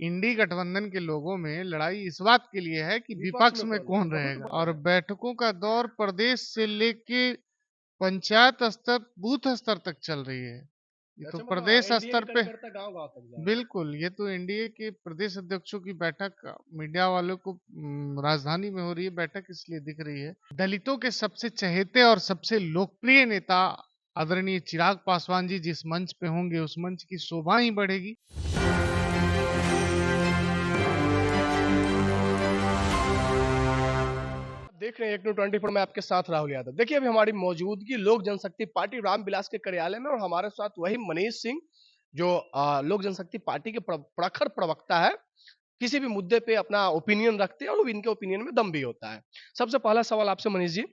इंडी गठबंधन के लोगों में लड़ाई इस बात के लिए है कि विपक्ष में कौन रहेगा। और बैठकों का दौर प्रदेश से लेके पंचायत स्तर बूथ स्तर तक चल रही है। ये तो प्रदेश स्तर पे गांव-गांव तक जा रहा है। बिल्कुल, ये तो एनडीए के प्रदेश अध्यक्षों की बैठक मीडिया वालों को राजधानी में हो रही है बैठक, इसलिए दिख रही है। दलितों के सबसे चहेते और सबसे लोकप्रिय नेता आदरणीय चिराग पासवान जी जिस मंच पे होंगे उस मंच की शोभा ही बढ़ेगी। देख रहे हैं एक न्यू 24 में आपके साथ राहुल यादव। देखिए अभी हमारी मौजूदगी लोक जनशक्ति पार्टी रामविलास के कार्यालय में और हमारे साथ वही मनीष सिंह जो लोक जनशक्ति पार्टी के प्रखर प्रवक्ता है। किसी भी मुद्दे पे अपना ओपिनियन रखते हैं और इनके ओपिनियन में दम भी होता है। सबसे पहला सवाल आपसे मनीष जी,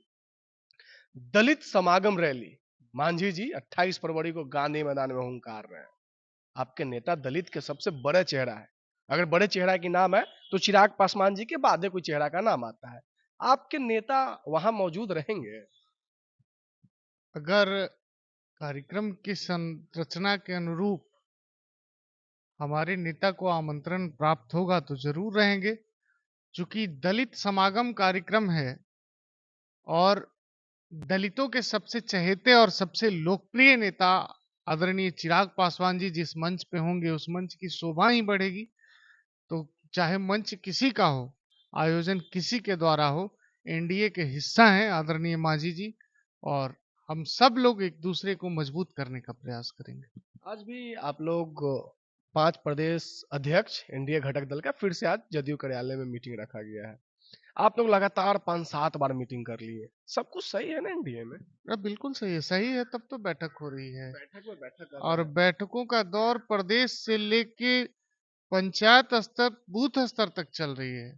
दलित समागम रैली मांझी जी 28 फरवरी को गांधी मैदान में हुंकार रहे हैं। आपके नेता दलित के सबसे बड़े चेहरा है। अगर बड़े चेहरा की नाम है तो चिराग पासवान जी के बाद कोई चेहरा का नाम आता है। आपके नेता वहां मौजूद रहेंगे? अगर कार्यक्रम की संरचना के अनुरूप हमारे नेता को आमंत्रण प्राप्त होगा तो जरूर रहेंगे। चूंकि दलित समागम कार्यक्रम है और दलितों के सबसे चहेते और सबसे लोकप्रिय नेता आदरणीय चिराग पासवान जी जिस मंच पे होंगे उस मंच की शोभा ही बढ़ेगी। तो चाहे मंच किसी का हो, आयोजन किसी के द्वारा हो, एनडीए के हिस्सा हैं आदरणीय मांझी जी और हम सब लोग एक दूसरे को मजबूत करने का प्रयास करेंगे। आज भी आप लोग 5 प्रदेश अध्यक्ष एनडीए घटक दल का फिर से आज जदयू कार्यालय में मीटिंग रखा गया है। आप लोग लगातार 5-7 बार मीटिंग कर लिए। सब कुछ सही है ना एनडीए में? बिल्कुल सही है तब तो बैठक हो रही है। बैठक कर और बैठकों का दौर प्रदेश से लेके पंचायत स्तर बूथ स्तर तक चल रही है।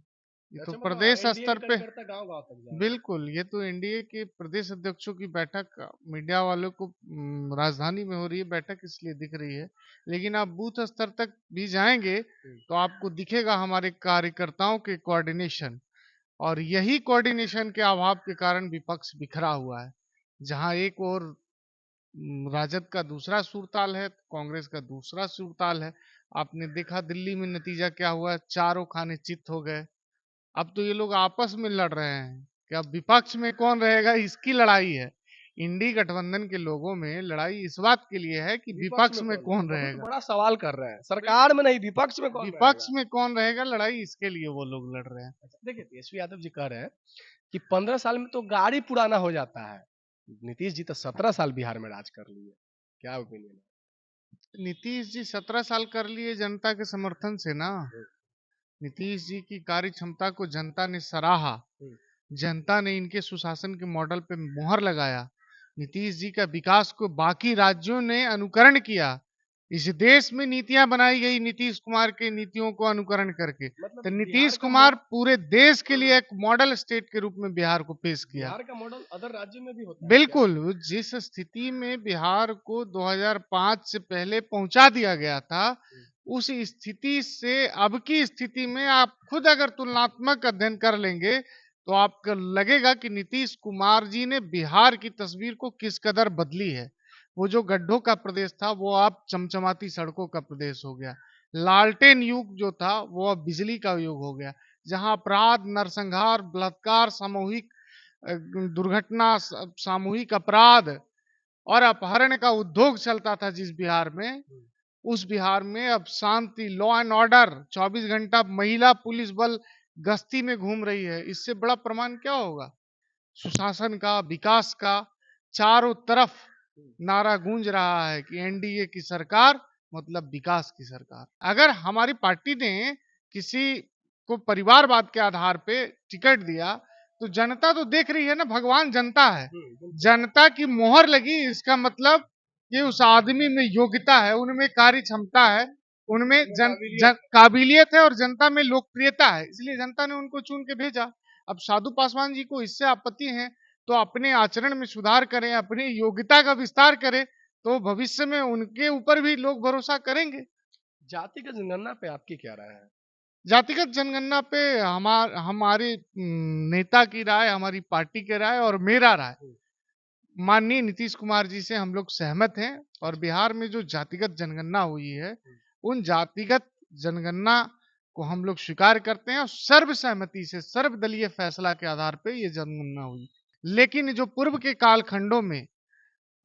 ये तो प्रदेश स्तर पे गांव-गांव तक जा रहा है। बिल्कुल, ये तो एनडीए के प्रदेश अध्यक्षों की बैठक मीडिया वालों को राजधानी में हो रही है बैठक, इसलिए दिख रही है। लेकिन आप बूथ स्तर तक भी जाएंगे तो आपको दिखेगा हमारे कार्यकर्ताओं के कोऑर्डिनेशन, और यही कोऑर्डिनेशन के अभाव के कारण विपक्ष बिखरा हुआ है। जहां एक और राजद का दूसरा सुरताल है, कांग्रेस का दूसरा सुरताल है। आपने देखा दिल्ली में नतीजा क्या हुआ, चारों खाने चित हो गए। अब तो ये लोग आपस में लड़ रहे हैं कि अब विपक्ष में कौन रहेगा, इसकी लड़ाई है। इंडी गठबंधन के लोगों में लड़ाई इस बात के लिए है कि विपक्ष में कौन रहेगा। बड़ा सवाल कर रहे हैं। सरकार में नहीं, विपक्ष में कौन विपक्ष में कौन रहेगा, लड़ाई इसके लिए वो लोग लड़ रहे हैं। देखिए तेजस्वी यादव जी कह रहे हैं कि 15 साल में तो गाड़ी पुराना हो जाता है। नीतीश जी तो 17 साल बिहार में राज कर लिए। क्या ओपिनियन है? नीतीश जी 17 साल कर लिए जनता के समर्थन से ना। नीतीश जी की कार्य क्षमता को जनता ने सराहा, जनता ने इनके सुशासन के मॉडल पे मोहर लगाया। नीतीश जी का विकास को बाकी राज्यों ने अनुकरण किया। इस देश में नीतियां बनाई गई नीतीश कुमार के नीतियों को अनुकरण करके। तो नीतीश कुमार पूरे देश के लिए एक मॉडल स्टेट के रूप में बिहार को पेश किया। बिहार का मॉडल अदर राज्य में भी होता है। बिल्कुल, जिस स्थिति में बिहार को 2005 से पहले पहुंचा दिया गया था, उस स्थिति से अब की स्थिति में आप खुद अगर तुलनात्मक अध्ययन कर लेंगे तो आपको लगेगा कि नीतीश कुमार जी ने बिहार की तस्वीर को किस कदर बदली है। वो जो गड्ढों का प्रदेश था वो अब चमचमाती सड़कों का प्रदेश हो गया। लालटेन युग जो था वो अब बिजली का युग हो गया। जहां अपराध, नरसंहार, बलात्कार, सामूहिक दुर्घटना, सामूहिक अपराध और अपहरण का उद्योग चलता था जिस बिहार में, उस बिहार में अब शांति, लॉ एंड ऑर्डर, 24 घंटा महिला पुलिस बल गश्ती में घूम रही है। इससे बड़ा प्रमाण क्या होगा सुशासन का, विकास का। चारों तरफ नारा गूंज रहा है कि एनडीए की सरकार मतलब विकास की सरकार। अगर हमारी पार्टी ने किसी को परिवारवाद के आधार पे टिकट दिया तो जनता तो देख रही है ना, भगवान जनता है। जनता की मोहर लगी, इसका मतलब कि उस आदमी में योग्यता है, उनमें कार्य क्षमता है, उनमें काबिलियत है और जनता में लोकप्रियता है, इसलिए जनता ने उनको चुन के भेजा। अब साधु पासवान जी को इससे आपत्ति है तो अपने आचरण में सुधार करें, अपनी योग्यता का विस्तार करें, तो भविष्य में उनके ऊपर भी लोग भरोसा करेंगे। जातिगत जनगणना पे आपकी क्या राय है? जातिगत जनगणना पे हमारे नेता की राय, हमारी पार्टी की राय और मेरा राय, माननीय नीतीश कुमार जी से हम लोग सहमत हैं। और बिहार में जो जातिगत जनगणना हुई है, उन जातिगत जनगणना को हम लोग स्वीकार करते हैं और सर्वसहमति से सर्वदलीय फैसला के आधार पर यह जनगणना हुई। लेकिन जो पूर्व के कालखंडों में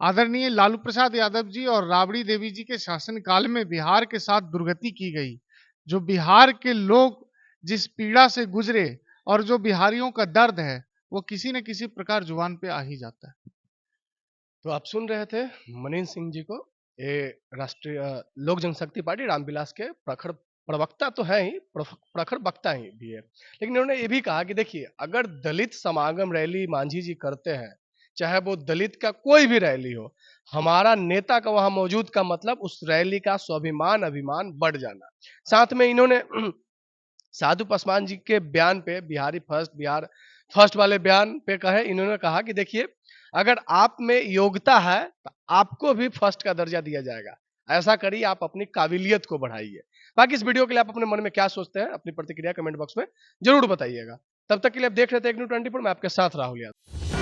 आदरणीय लालू प्रसाद यादव जी और राबड़ी देवी जी के शासनकाल में बिहार के साथ दुर्गति की गई, जो बिहार के लोग जिस पीड़ा से गुजरे और जो बिहारियों का दर्द है वो किसी न किसी प्रकार जुबान पे आ ही जाता है। तो आप सुन रहे थे मनीष सिंह जी को, ये राष्ट्रीय लोक जनशक्ति पार्टी रामविलास के प्रखर प्रवक्ता तो है ही, प्रखर वक्ता ही भी है। लेकिन इन्होंने ये भी कहा कि देखिए, अगर दलित समागम रैली मांझी जी करते हैं, चाहे वो दलित का कोई भी रैली हो, हमारा नेता का वहां मौजूद का मतलब उस रैली का स्वाभिमान अभिमान बढ़ जाना। साथ में इन्होंने साधु पासवान जी के बयान पे, बिहार फर्स्ट वाले बयान पे कहे, इन्होंने कहा कि देखिए, अगर आप में योग्यता है तो आपको भी फर्स्ट का दर्जा दिया जाएगा। ऐसा करिए, आप अपनी काबिलियत को बढ़ाइए। बाकी इस वीडियो के लिए आप अपने मन में क्या सोचते हैं, अपनी प्रतिक्रिया कमेंट बॉक्स में जरूर बताइएगा। तब तक के लिए आप देख रहे थे एक न्यू 24, मैं आपके साथ राहुल यादव।